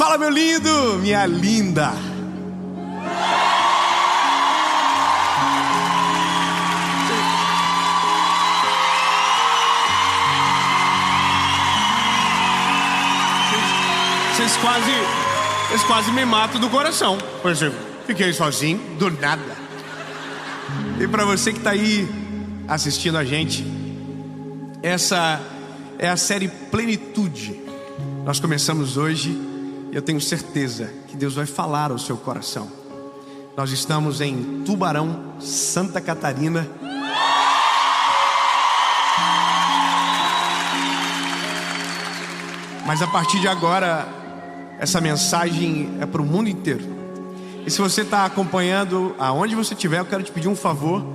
Fala, meu lindo, minha linda. Vocês quase me matam do coração. Por exemplo, fiquei sozinho, do nada. E para você que está aí assistindo a gente, essa é a série Plenitude. Nós começamos hoje e eu tenho certeza que Deus vai falar ao seu coração. Nós estamos em Tubarão, Santa Catarina. Mas a partir de agora, essa mensagem é para o mundo inteiro. E se você está acompanhando, aonde você estiver, eu quero te pedir um favor.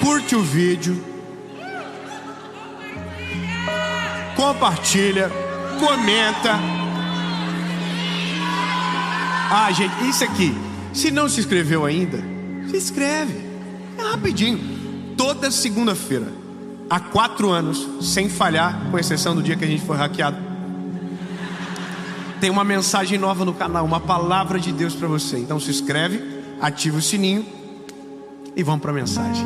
Curte o vídeo, compartilha, comenta. Gente, isso aqui, se não se inscreveu ainda, se inscreve, é rapidinho. Toda segunda-feira, há 4 anos, sem falhar, com exceção do dia que a gente foi hackeado, tem uma mensagem nova no canal, uma palavra de Deus para você. Então se inscreve, ativa o sininho e vamos para a mensagem.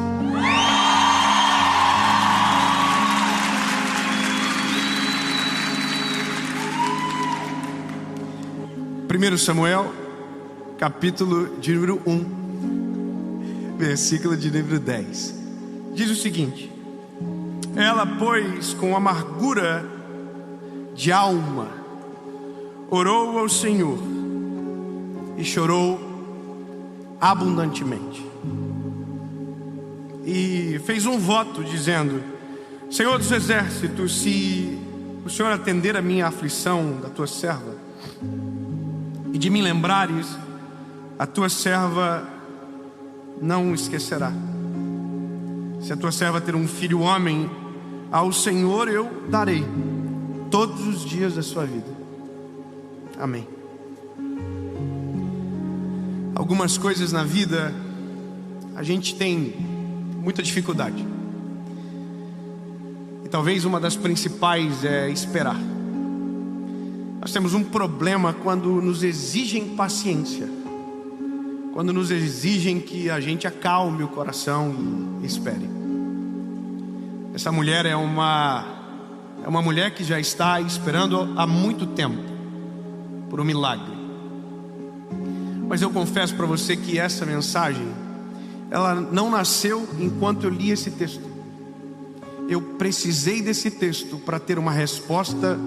Primeiro Samuel, capítulo de número 1, versículo de número 10. Diz o seguinte: ela, pois, com amargura de alma, orou ao Senhor e chorou abundantemente. E fez um voto dizendo: Senhor dos exércitos, se o Senhor atender a minha aflição da tua serva, e de me lembrares, a tua serva não esquecerá. Se a tua serva ter um filho homem, ao Senhor eu darei todos os dias da sua vida. Amém. Algumas coisas na vida a gente tem muita dificuldade. E talvez uma das principais é esperar. Nós temos um problema quando nos exigem paciência, quando nos exigem que a gente acalme o coração e espere. Essa mulher é uma mulher que já está esperando há muito tempo por um milagre. Mas eu confesso para você que essa mensagem, ela não nasceu enquanto eu li esse texto. Eu precisei desse texto para ter uma resposta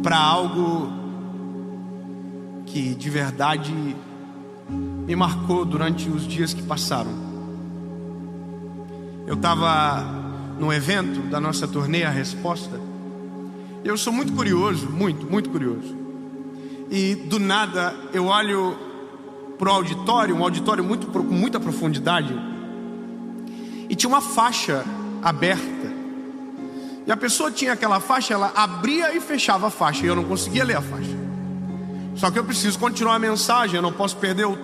para algo que de verdade me marcou durante os dias que passaram. Eu estava no evento da nossa turnê A Resposta. Eu sou muito curioso, muito curioso. E do nada eu olho para o auditório, um auditório com muita profundidade, e tinha uma faixa aberta. E a pessoa tinha aquela faixa, ela abria e fechava a faixa, e eu não conseguia ler a faixa. Só que eu preciso continuar a mensagem, eu não posso perder o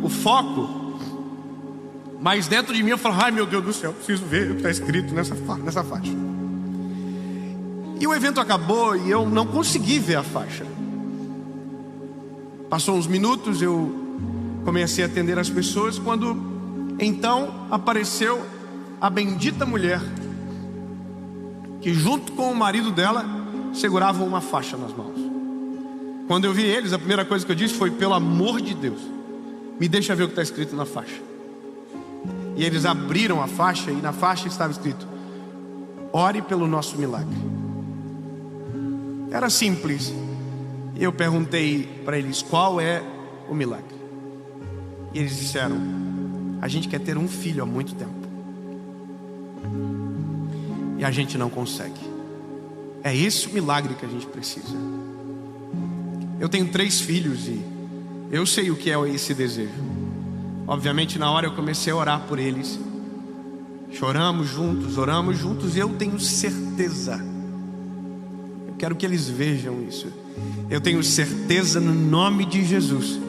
foco. Mas dentro de mim eu falo: ai meu Deus do céu, eu preciso ver o que está escrito nessa faixa. E o evento acabou e eu não consegui ver a faixa. Passou uns minutos, eu comecei a atender as pessoas, quando então apareceu a bendita mulher que junto com o marido dela seguravam uma faixa nas mãos. Quando eu vi eles, a primeira coisa que eu disse foi: pelo amor de Deus, me deixa ver o que está escrito na faixa. E eles abriram a faixa e na faixa estava escrito: ore pelo nosso milagre. Era simples. E eu perguntei para eles: qual é o milagre? E eles disseram: a gente quer ter um filho há muito tempo e a gente não consegue. É esse o milagre que a gente precisa. Eu tenho 3 filhos e eu sei o que é esse desejo. Obviamente na hora eu comecei a orar por eles. Choramos juntos, oramos juntos, e eu tenho certeza, eu quero que eles vejam isso, eu tenho certeza no nome de Jesus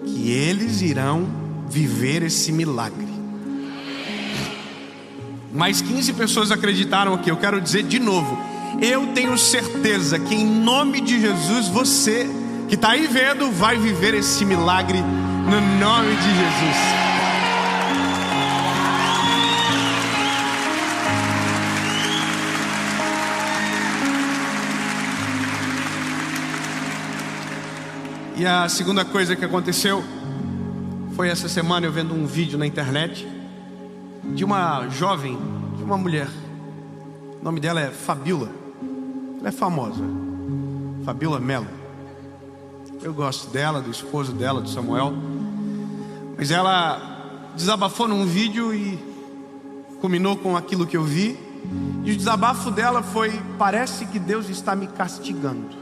que eles irão viver esse milagre. Mais 15 pessoas acreditaram aqui. Eu quero dizer de novo, eu tenho certeza que em nome de Jesus, você que está aí vendo, vai viver esse milagre no nome de Jesus. E a segunda coisa que aconteceu foi essa semana eu vendo um vídeo na internet de uma jovem, de uma mulher. O nome dela é Fabiola. Ela é famosa, Fabiola Mello. Eu gosto dela, do esposo dela, do Samuel. Mas ela desabafou num vídeo e culminou com aquilo que eu vi. E o desabafo dela foi: parece que Deus está me castigando,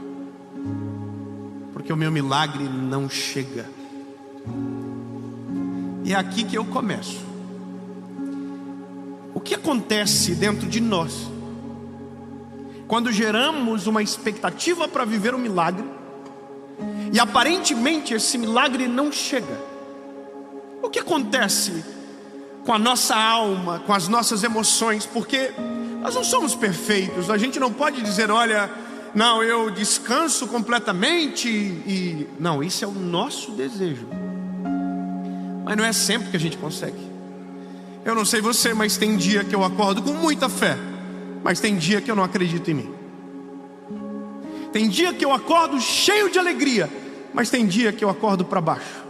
porque o meu milagre não chega. E é aqui que eu começo. O que acontece dentro de nós quando geramos uma expectativa para viver um milagre e aparentemente esse milagre não chega? O que acontece com a nossa alma, com as nossas emoções? Porque nós não somos perfeitos. A gente não pode dizer: olha, não, eu descanso completamente e... Não, isso é o nosso desejo. Mas não é sempre que a gente consegue. Eu não sei você, mas tem dia que eu acordo com muita fé, mas tem dia que eu não acredito em mim. Tem dia que eu acordo cheio de alegria, mas tem dia que eu acordo para baixo.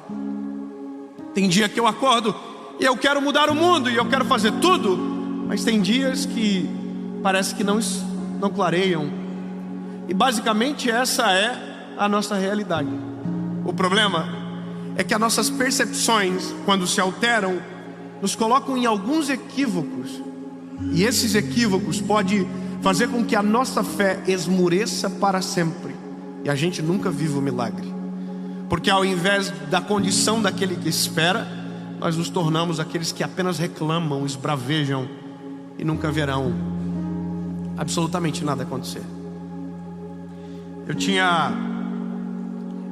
Tem dia que eu acordo e eu quero mudar o mundo e eu quero fazer tudo, mas tem dias que parece que não clareiam. E basicamente essa é a nossa realidade. O problema é que as nossas percepções, quando se alteram, nos colocam em alguns equívocos. E esses equívocos podem fazer com que a nossa fé esmureça para sempre e a gente nunca viva o milagre. Porque ao invés da condição daquele que espera, nós nos tornamos aqueles que apenas reclamam, esbravejam e nunca verão absolutamente nada acontecer. Eu tinha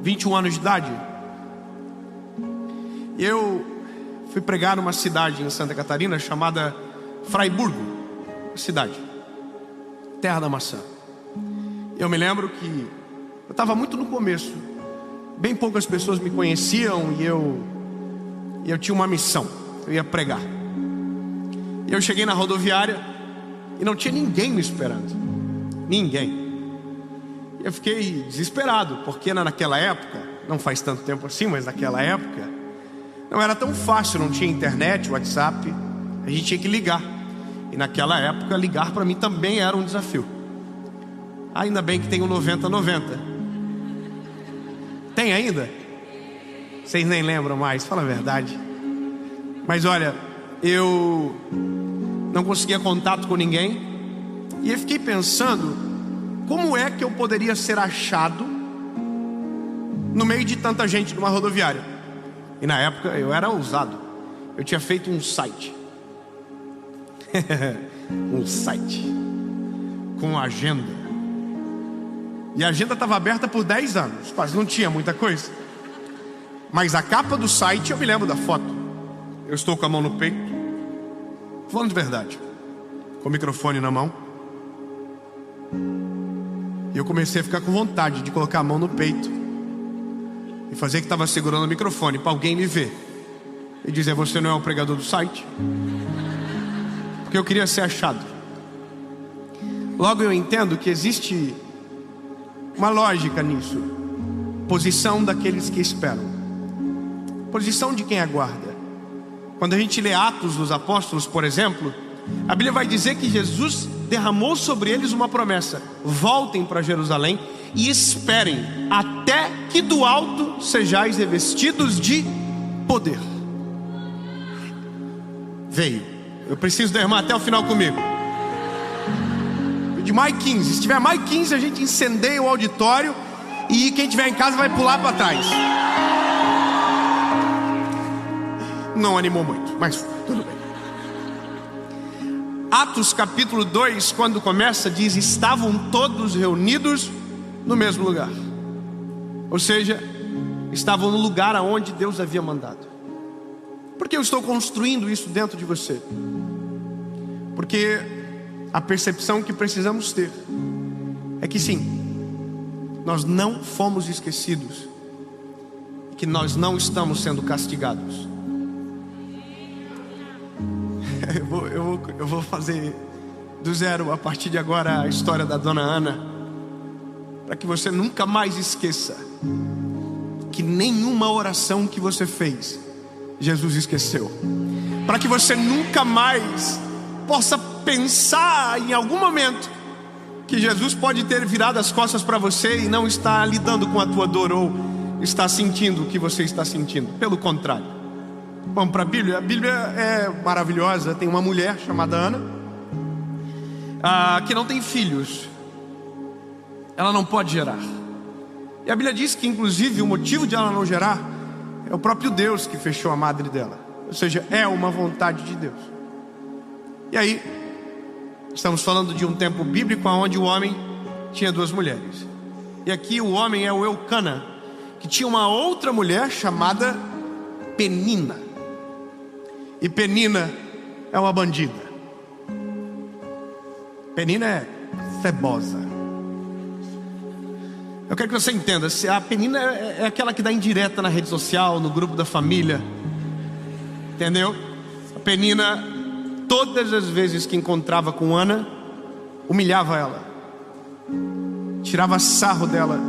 21 anos de idade. Eu fui pregar numa cidade em Santa Catarina chamada Fraiburgo, cidade, terra da maçã. Eu me lembro que eu estava muito no começo, bem poucas pessoas me conheciam e eu tinha uma missão, eu ia pregar. E eu cheguei na rodoviária e não tinha ninguém me esperando, ninguém. Eu fiquei desesperado, porque naquela época, não faz tanto tempo assim, mas naquela época não era tão fácil, não tinha internet, WhatsApp, a gente tinha que ligar. E naquela época ligar para mim também era um desafio. Ainda bem que tem o 9090. Tem ainda? Vocês nem lembram mais, fala a verdade. Mas olha, eu não conseguia contato com ninguém. E eu fiquei pensando, como é que eu poderia ser achado no meio de tanta gente numa rodoviária? E na época eu era ousado. Eu tinha feito um site. Um site com agenda. E a agenda estava aberta por 10 anos. Quase não tinha muita coisa. Mas a capa do site eu me lembro da foto. Eu estou com a mão no peito, falando de verdade, com o microfone na mão. E eu comecei a ficar com vontade de colocar a mão no peito e fazer que estava segurando o microfone para alguém me ver e dizer: você não é o pregador do site? Porque eu queria ser achado. Logo eu entendo que existe uma lógica nisso. Posição daqueles que esperam, posição de quem aguarda. Quando a gente lê Atos dos Apóstolos, por exemplo, a Bíblia vai dizer que Jesus derramou sobre eles uma promessa: voltem para Jerusalém e esperem até que do alto sejais revestidos de poder. Veio. Eu preciso da irmã até o final comigo. De mais 15. Se tiver mais 15, a gente incendeia o auditório e quem tiver em casa vai pular para trás. Não animou muito, mas tudo bem. Atos capítulo 2, quando começa, diz: estavam todos reunidos no mesmo lugar. Ou seja, estavam no lugar aonde Deus havia mandado. Por que eu estou construindo isso dentro de você? Porque a percepção que precisamos ter é que sim, nós não fomos esquecidos, que nós não estamos sendo castigados. Eu vou fazer do zero a partir de agora a história da dona Ana, para que você nunca mais esqueça que nenhuma oração que você fez Jesus esqueceu, para que você nunca mais possa pensar em algum momento que Jesus pode ter virado as costas para você e não está lidando com a tua dor ou está sentindo o que você está sentindo. Pelo contrário. Vamos para a Bíblia. A Bíblia é maravilhosa. Tem uma mulher chamada Ana, que não tem filhos. Ela não pode gerar. E a Bíblia diz que inclusive o motivo de ela não gerar é o próprio Deus que fechou a madre dela. Ou seja, é uma vontade de Deus. E aí, estamos falando de um tempo bíblico onde o homem tinha duas mulheres. E aqui o homem é o Eucana, que tinha uma outra mulher chamada Penina. E Penina é uma bandida. Penina é cebosa. Eu quero que você entenda, a Penina é aquela que dá indireta na rede social, no grupo da família. Entendeu? A Penina, todas as vezes que encontrava com Ana, humilhava ela, tirava sarro dela,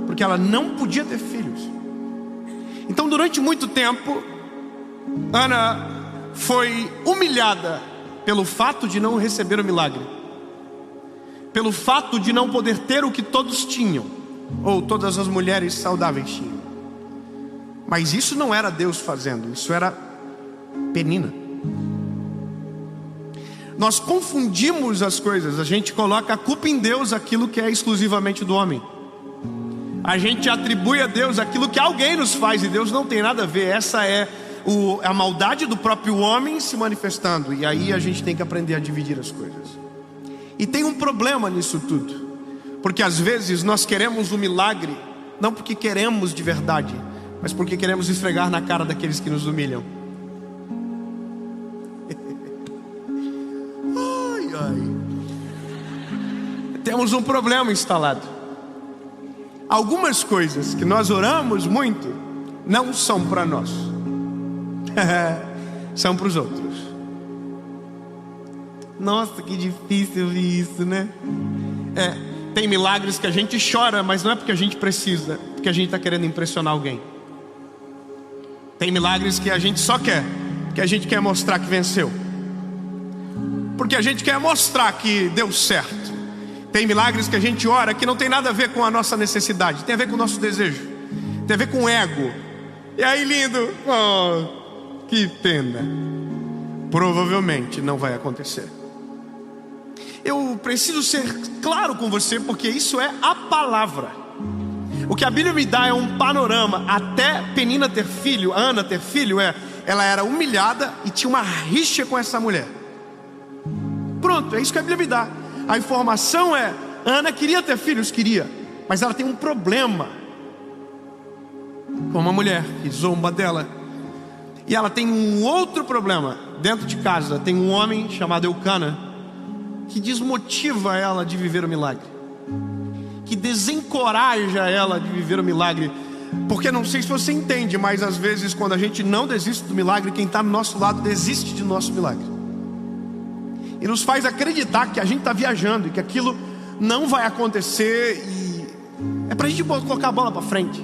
porque ela não podia ter filhos. Então durante muito tempo Ana foi humilhada pelo fato de não receber o milagre, pelo fato de não poder ter o que todos tinham, ou todas as mulheres saudáveis tinham. Mas isso não era Deus fazendo, isso era Penina. Nós confundimos as coisas. A gente coloca a culpa em Deus aquilo que é exclusivamente do homem. A gente atribui a Deus aquilo que alguém nos faz, e Deus não tem nada a ver. Essa é a maldade do próprio homem se manifestando. E aí a gente tem que aprender a dividir as coisas. E tem um problema nisso tudo, porque às vezes nós queremos o milagre, não porque queremos de verdade, mas porque queremos esfregar na cara daqueles que nos humilham. Temos um problema instalado. Algumas coisas que nós oramos muito não são para nós, são para os outros. Nossa, que difícil isso, né? Tem milagres que a gente chora, mas não é porque a gente precisa, porque a gente está querendo impressionar alguém. Tem milagres que a gente só quer, porque a gente quer mostrar que venceu, porque a gente quer mostrar que deu certo. Tem milagres que a gente ora que não tem nada a ver com a nossa necessidade, tem a ver com o nosso desejo, tem a ver com o ego. E aí, lindo, oh, que pena. Provavelmente não vai acontecer. Eu preciso ser claro com você, porque isso é a palavra. O que a Bíblia me dá é um panorama. Até Penina ter filho, Ana ter filho, ela era humilhada e tinha uma rixa com essa mulher. Pronto, é isso que a Bíblia me dá. A informação é: Ana queria ter filhos, queria, mas ela tem um problema com uma mulher que zomba dela. E ela tem um outro problema dentro de casa. Tem um homem chamado Eucana que desmotiva ela de viver o milagre, que desencoraja ela de viver o milagre. Porque não sei se você entende, mas às vezes quando a gente não desiste do milagre, quem está no nosso lado desiste de nosso milagre. E nos faz acreditar que a gente está viajando e que aquilo não vai acontecer. E é para a gente colocar a bola para frente.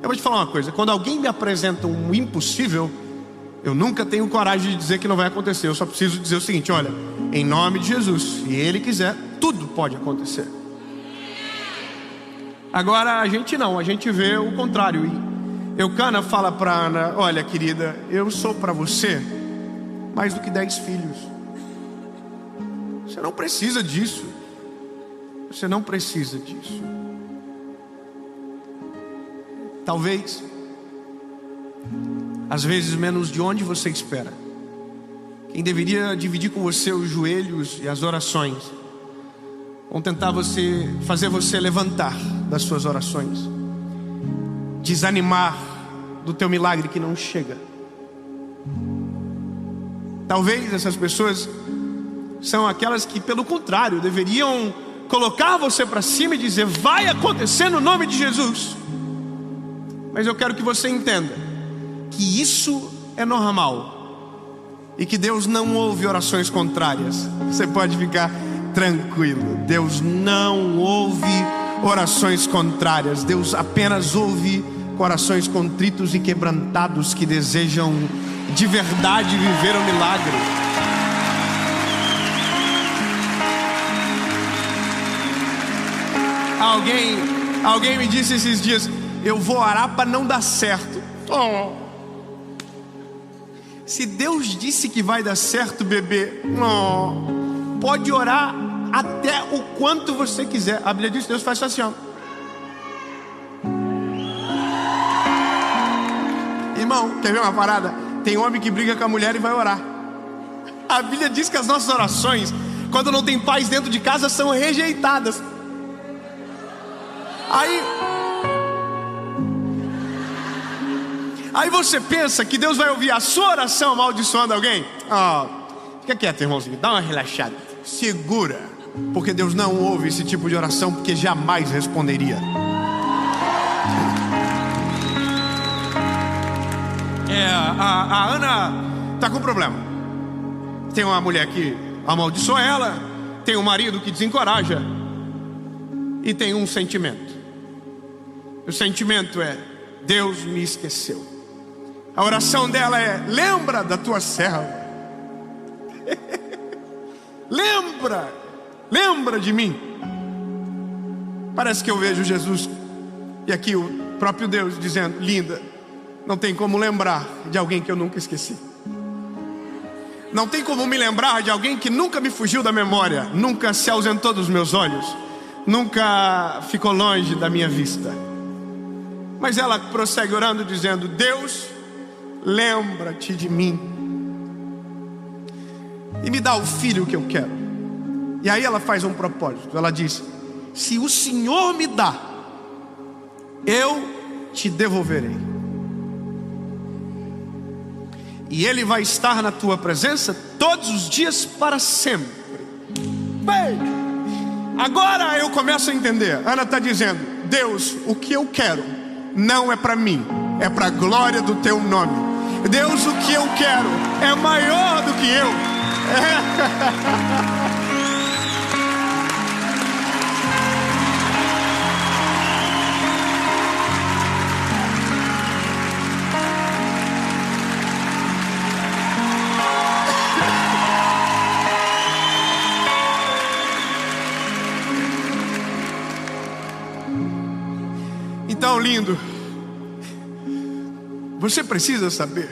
Eu vou te falar uma coisa: quando alguém me apresenta um impossível, eu nunca tenho coragem de dizer que não vai acontecer. Eu só preciso dizer o seguinte: olha, em nome de Jesus, se Ele quiser, tudo pode acontecer. Agora a gente não, a gente vê o contrário. E Eucana fala para Ana: olha, querida, eu sou para você mais do que 10 filhos. Você não precisa disso. Você não precisa disso. Talvez, às vezes menos de onde você espera. Quem deveria dividir com você os joelhos e as orações vão tentar fazer você levantar das suas orações, desanimar do teu milagre que não chega. Talvez essas pessoas são aquelas que, pelo contrário, deveriam colocar você para cima e dizer: vai acontecer no nome de Jesus. Mas eu quero que você entenda que isso é normal e que Deus não ouve orações contrárias. Você pode ficar tranquilo, Deus não ouve orações contrárias. Deus apenas ouve corações contritos e quebrantados que desejam de verdade viver o milagre. Alguém me disse esses dias: eu vou orar para não dar certo. Se Deus disse que vai dar certo, bebê, pode orar até o quanto você quiser. A Bíblia diz que Deus faz assim, ó. Irmão, quer ver uma parada? Tem homem que briga com a mulher e vai orar. A Bíblia diz que as nossas orações, quando não tem paz dentro de casa, são rejeitadas. Aí você pensa que Deus vai ouvir a sua oração amaldiçoando alguém? Fica quieto, irmãozinho, dá uma relaxada, segura, porque Deus não ouve esse tipo de oração, porque jamais responderia. A Ana está com um problema. Tem uma mulher que amaldiçoa ela, tem um marido que desencoraja, e tem um sentimento. O sentimento é: Deus me esqueceu. A oração dela é: lembra da tua serva. Lembra de mim. Parece que eu vejo Jesus, e aqui o próprio Deus dizendo: linda, não tem como lembrar de alguém que eu nunca esqueci. Não tem como me lembrar de alguém que nunca me fugiu da memória, nunca se ausentou dos meus olhos, nunca ficou longe da minha vista. Mas ela prossegue orando dizendo: Deus, lembra-te de mim e me dá o filho que eu quero. E aí ela faz um propósito. Ela diz: se o Senhor me dá, eu te devolverei, e ele vai estar na tua presença todos os dias para sempre. Bem, agora eu começo a entender. Ana está dizendo: Deus, o que eu quero não é para mim, é para a glória do teu nome. Deus, o que eu quero é maior do que eu. Então, lindo, você precisa saber,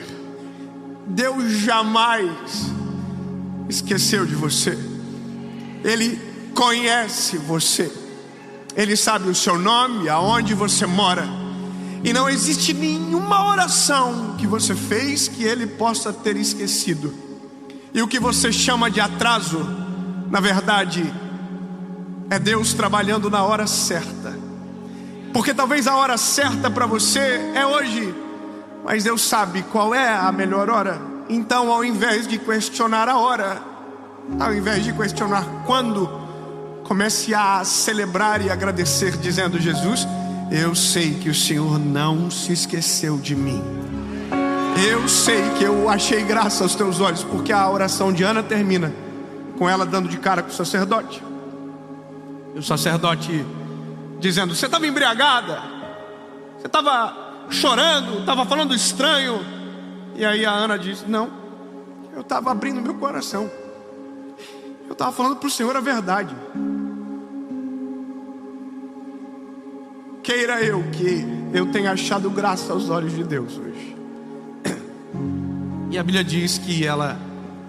Deus jamais esqueceu de você. Ele conhece você, Ele sabe o seu nome, aonde você mora, e não existe nenhuma oração que você fez que Ele possa ter esquecido. E o que você chama de atraso, na verdade, é Deus trabalhando na hora certa. Porque talvez a hora certa para você é hoje, mas Deus sabe qual é a melhor hora. Então, ao invés de questionar a hora, ao invés de questionar quando, comece a celebrar e agradecer, dizendo: Jesus, eu sei que o Senhor não se esqueceu de mim. Eu sei que eu achei graça aos teus olhos, porque a oração de Ana termina com ela dando de cara com o sacerdote. E o sacerdote dizendo: você estava embriagada, você estava chorando, estava falando estranho. E aí a Ana diz: não, eu estava abrindo meu coração, eu estava falando para o Senhor a verdade. Queira eu que eu tenha achado graça aos olhos de Deus hoje. E a Bíblia diz que ela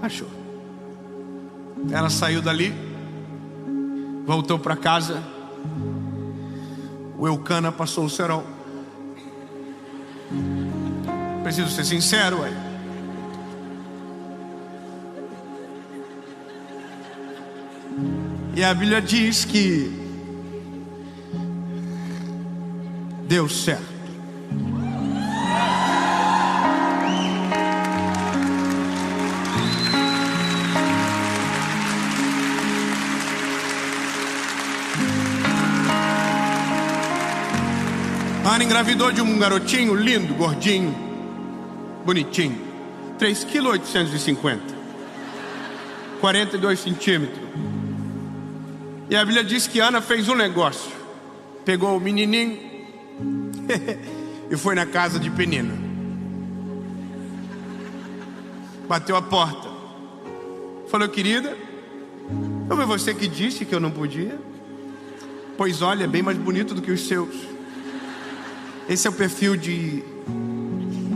achou. Ela saiu dali, voltou para casa. O Eucana passou o cerol. Preciso ser sincero, ué. E a Bíblia diz que deu certo. A Ana engravidou de um garotinho lindo, gordinho, bonitinho, 3,850 kg, 42 centímetros. E a Bíblia diz que Ana fez um negócio. Pegou o menininho e foi na casa de Penina. Bateu a porta. Falou: querida, não foi você que disse que eu não podia? Pois olha, é bem mais bonito do que os seus. Esse é o perfil de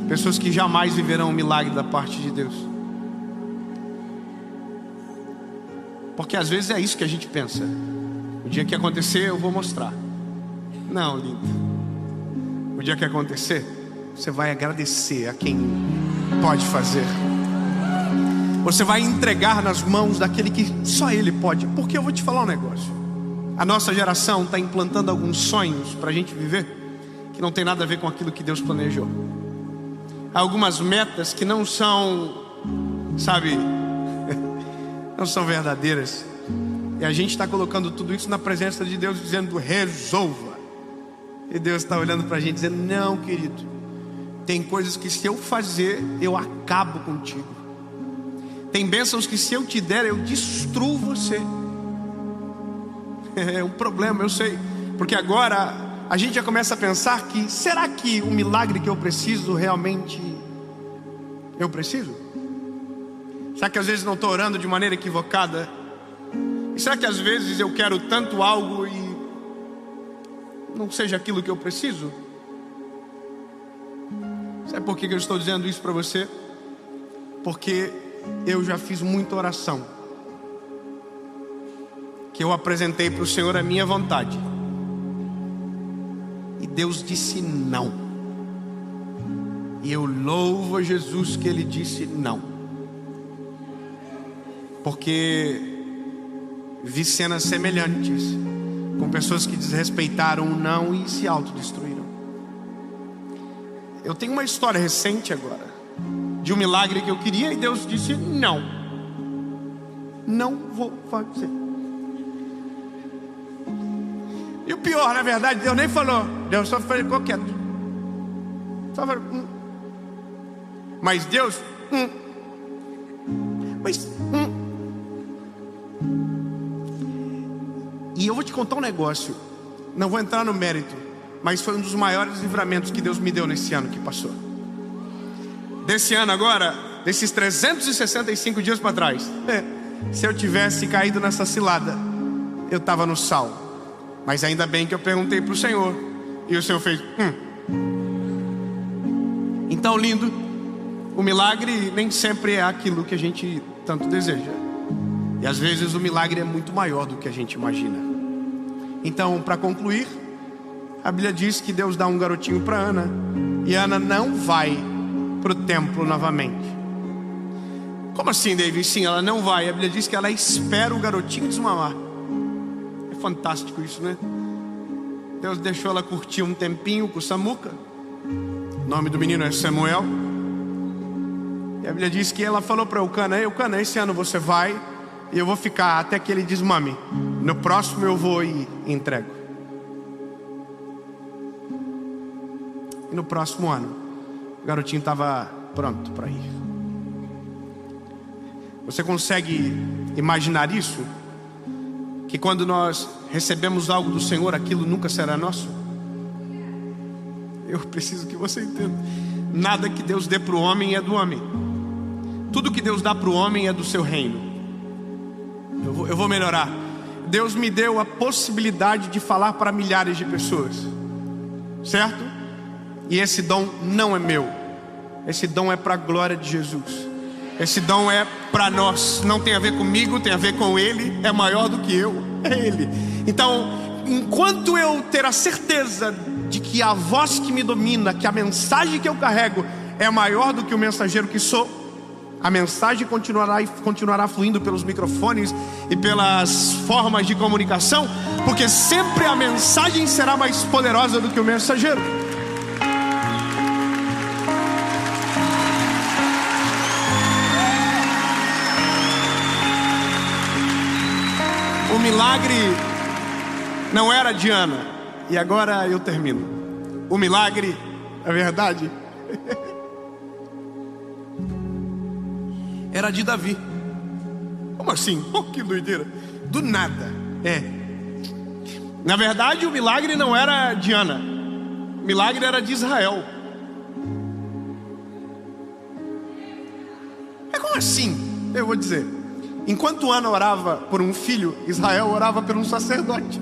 pessoas que jamais viverão um milagre da parte de Deus. Porque às vezes é isso que a gente pensa: o dia que acontecer eu vou mostrar. Não, lindo. O dia que acontecer, você vai agradecer a quem pode fazer. Você vai entregar nas mãos daquele que só Ele pode. Porque eu vou te falar um negócio: a nossa geração está implantando alguns sonhos para a gente viver que não tem nada a ver com aquilo que Deus planejou. Há algumas metas que não são, sabe, não são verdadeiras. E a gente está colocando tudo isso na presença de Deus, dizendo: resolva. E Deus está olhando para a gente dizendo: não, querido, tem coisas que se eu fazer, eu acabo contigo. Tem bênçãos que se eu te der, eu destruo você. É um problema, eu sei. Porque agora a gente já começa a pensar que, será que o milagre que eu preciso, realmente eu preciso? Será que às vezes não estou orando de maneira equivocada? E será que às vezes eu quero tanto algo e não seja aquilo que eu preciso? Sabe por que eu estou dizendo isso para você? Porque eu já fiz muita oração que eu apresentei para o Senhor a minha vontade, e Deus disse não. E eu louvo a Jesus que Ele disse não, porque vi cenas semelhantes com pessoas que desrespeitaram o não e se autodestruíram. Eu tenho uma história recente agora de um milagre que eu queria e Deus disse não. Não vou fazer. E o pior, na verdade, Deus nem falou. Deus só ficou quieto. Só falou Mas Deus Mas E eu vou te contar um negócio. Não vou entrar no mérito, mas foi um dos maiores livramentos que Deus me deu nesse ano que passou. Desse ano agora, desses 365 dias para trás, se eu tivesse caído nessa cilada, eu estava no sal. Mas ainda bem que eu perguntei para o Senhor, e o Senhor fez Então, lindo, o milagre nem sempre é aquilo que a gente tanto deseja. E às vezes o milagre é muito maior do que a gente imagina. Então, para concluir, a Bíblia diz que Deus dá um garotinho para Ana, e Ana não vai para o templo novamente. Como assim, David? Sim, ela não vai. A Bíblia diz que ela espera o garotinho desmamar. É fantástico isso, né? Deus deixou ela curtir um tempinho com Samuca. O nome do menino é Samuel. E a Bíblia diz que ela falou para Eucana: Eucana, esse ano você vai e eu vou ficar até que ele desmame. No próximo eu vou e entrego. E no próximo ano, o garotinho estava pronto para ir. Você consegue imaginar isso? Que quando nós recebemos algo do Senhor, aquilo nunca será nosso? Eu preciso que você entenda. Nada que Deus dê para o homem é do homem. Tudo que Deus dá para o homem é do seu reino. Eu vou melhorar. Deus me deu a possibilidade de falar para milhares de pessoas, certo? E esse dom não é meu. Esse dom é para a glória de Jesus. Esse dom é para nós. Não tem a ver comigo, tem a ver com Ele. É maior do que eu, é Ele. Então, enquanto eu ter a certeza de que a voz que me domina, que a mensagem que eu carrego é maior do que o mensageiro que sou, a mensagem continuará fluindo pelos microfones e pelas formas de comunicação, porque sempre a mensagem será mais poderosa do que o mensageiro. O milagre não era de Ana. E agora eu termino. O milagre, é verdade, era de Davi. Como assim? Oh, que doideira. Do nada. Na verdade, o milagre não era de Ana. O milagre era de Israel. Como assim? Eu vou dizer. Enquanto Ana orava por um filho, Israel orava por um sacerdote.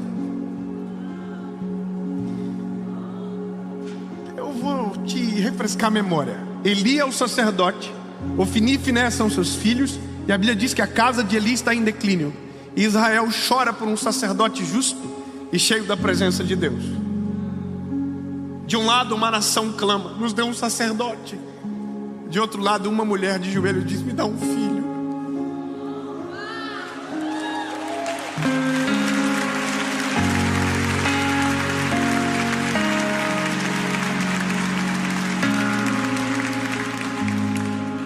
Eu vou te refrescar a memória. Eli é o sacerdote, Ofni e Finéias são seus filhos, e a Bíblia diz que a casa de Eli está em declínio. E Israel chora por um sacerdote justo e cheio da presença de Deus. De um lado, uma nação clama: nos dê um sacerdote. De outro lado, uma mulher de joelho diz: me dá um filho.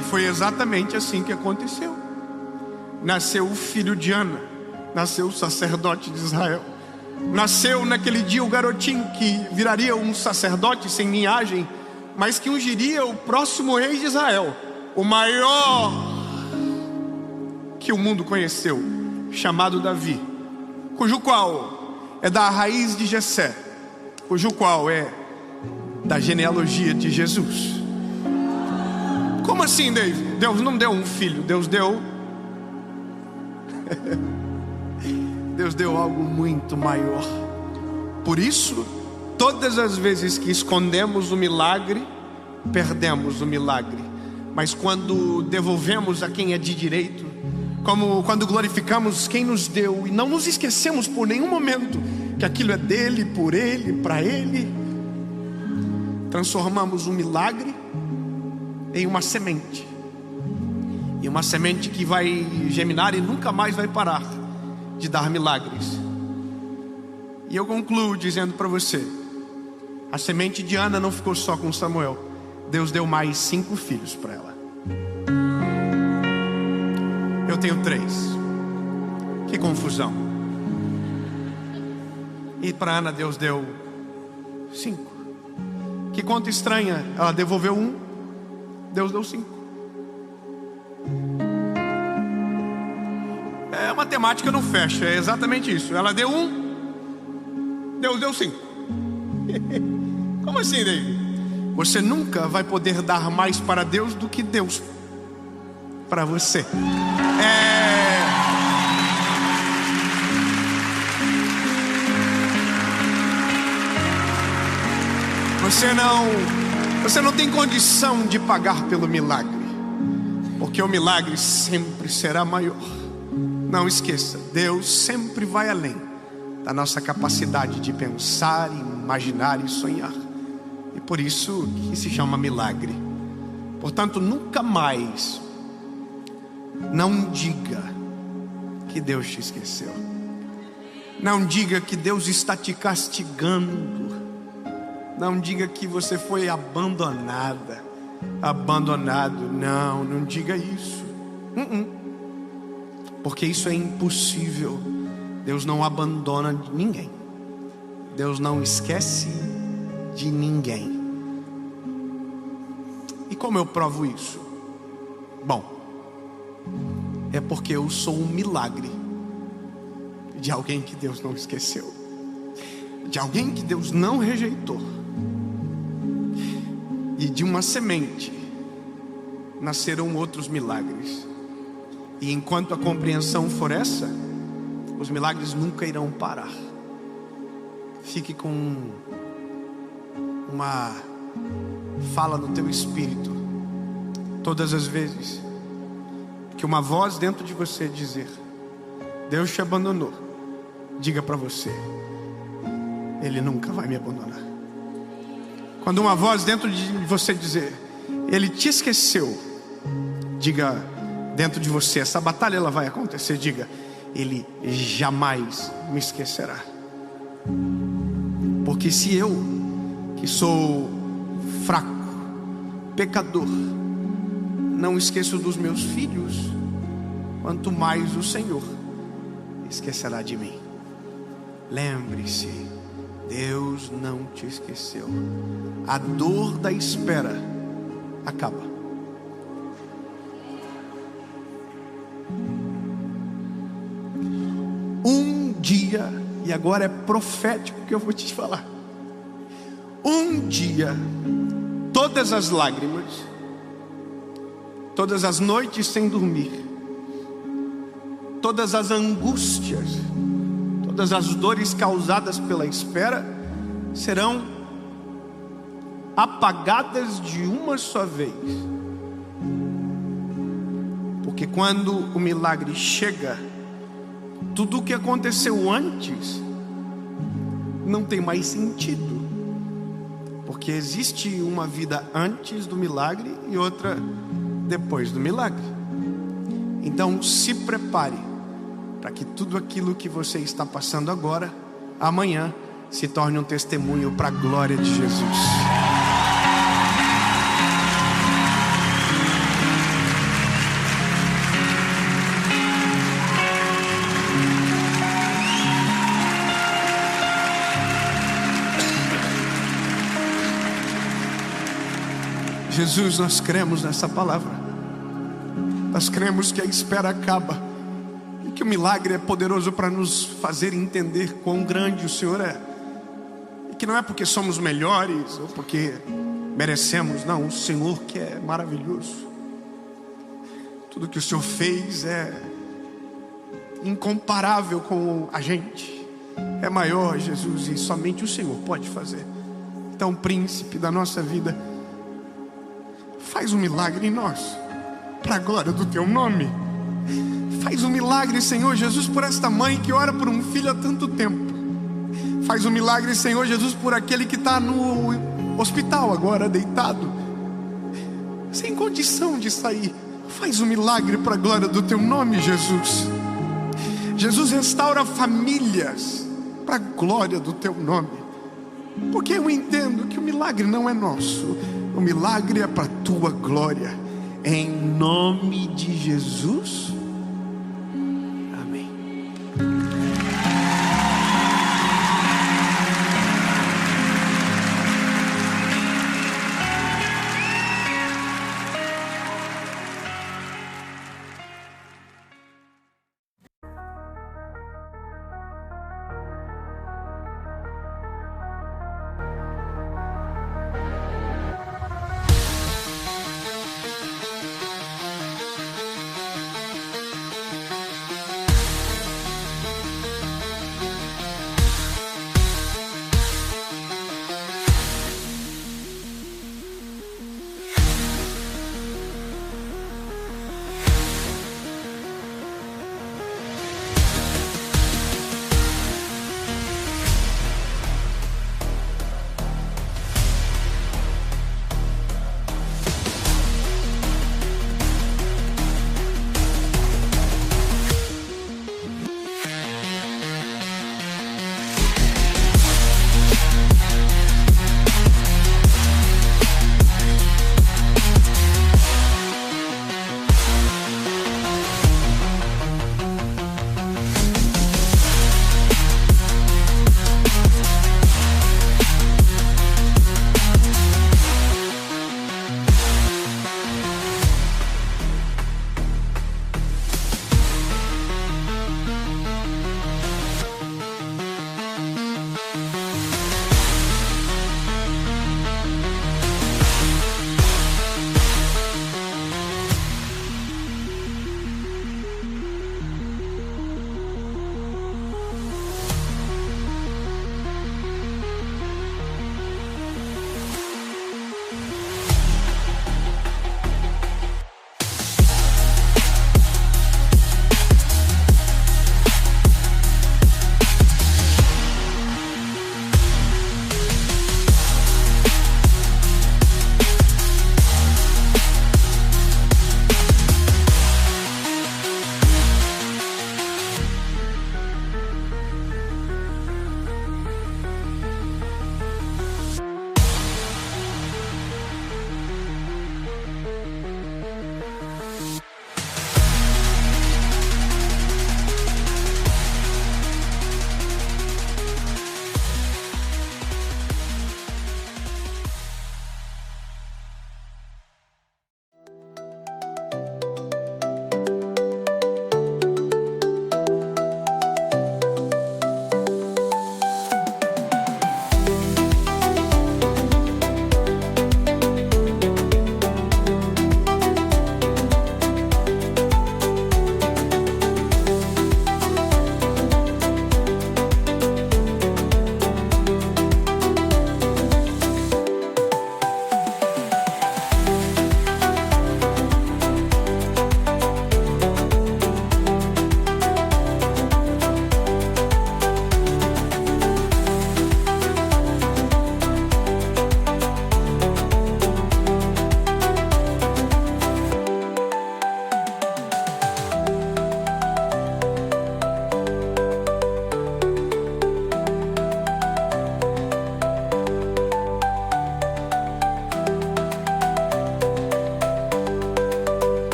E foi exatamente assim que aconteceu. Nasceu o filho de Ana, nasceu o sacerdote de Israel. Nasceu naquele dia o garotinho que viraria um sacerdote sem linhagem, mas que ungiria o próximo rei de Israel, o maior que o mundo conheceu, chamado Davi, cujo qual é da raiz de Jessé, cujo qual é da genealogia de Jesus. Como assim, David? Deus não deu um filho, Deus deu algo muito maior. Por isso, todas as vezes que escondemos o milagre, perdemos o milagre. Mas quando devolvemos a quem é de direito, como quando glorificamos quem nos deu e não nos esquecemos por nenhum momento que aquilo é dele, por ele, para ele, transformamos um milagre em uma semente. E uma semente que vai germinar e nunca mais vai parar de dar milagres. E eu concluo dizendo para você: a semente de Ana não ficou só com Samuel. Deus deu mais 5 filhos para ela. Eu tenho 3. Que confusão. E para Ana Deus deu 5. Que conta estranha. Ela devolveu 1, Deus deu 5. A matemática não fecha, é exatamente isso. Ela deu 1, Deus deu 5. Como assim, David? Você nunca vai poder dar mais para Deus do que Deus para você. Você não tem condição de pagar pelo milagre, porque o milagre sempre será maior. Não esqueça, Deus sempre vai além da nossa capacidade de pensar, imaginar e sonhar. E por isso que se chama milagre. Portanto, nunca mais não diga que Deus te esqueceu. Não diga que Deus está te castigando. Não diga que você foi abandonado. Não diga isso. Porque isso é impossível. Deus não abandona ninguém. Deus não esquece de ninguém. E como eu provo isso? Bom, é porque eu sou um milagre de alguém que Deus não esqueceu, de alguém que Deus não rejeitou. E de uma semente nascerão outros milagres. E enquanto a compreensão for essa, os milagres nunca irão parar. Fique com uma fala no teu espírito todas as vezes que uma voz dentro de você dizer: Deus te abandonou. Diga para você: Ele nunca vai me abandonar. Quando uma voz dentro de você dizer: Ele te esqueceu, diga dentro de você: essa batalha ela vai acontecer. Diga: Ele jamais me esquecerá. Porque se eu, que sou fraco, pecador, não esqueço dos meus filhos, quanto mais o Senhor esquecerá de mim. Lembre-se, Deus não te esqueceu. A dor da espera acaba. Um dia, e agora é profético que eu vou te falar. Um dia, todas as lágrimas, todas as noites sem dormir, todas as angústias, todas as dores causadas pela espera serão apagadas de uma só vez. Porque quando o milagre chega, tudo o que aconteceu antes não tem mais sentido. Porque existe uma vida antes do milagre e outra depois do milagre. Então se prepare para que tudo aquilo que você está passando agora, amanhã, se torne um testemunho para a glória de Jesus. Jesus, nós cremos nessa palavra. Nós cremos que a espera acaba e que o milagre é poderoso para nos fazer entender quão grande o Senhor é. E que não é porque somos melhores ou porque merecemos, não. O Senhor que é maravilhoso. Tudo que o Senhor fez é incomparável com a gente. É maior, Jesus, e somente o Senhor pode fazer. Então, príncipe da nossa vida, faz um milagre em nós, para a glória do teu nome. Faz um milagre, Senhor Jesus, por esta mãe que ora por um filho há tanto tempo. Faz um milagre, Senhor Jesus, por aquele que está no hospital agora, deitado, sem condição de sair. Faz um milagre para a glória do teu nome, Jesus. Jesus, restaura famílias para a glória do teu nome. Porque eu entendo que o milagre não é nosso, o milagre é para a tua glória. Em nome de Jesus.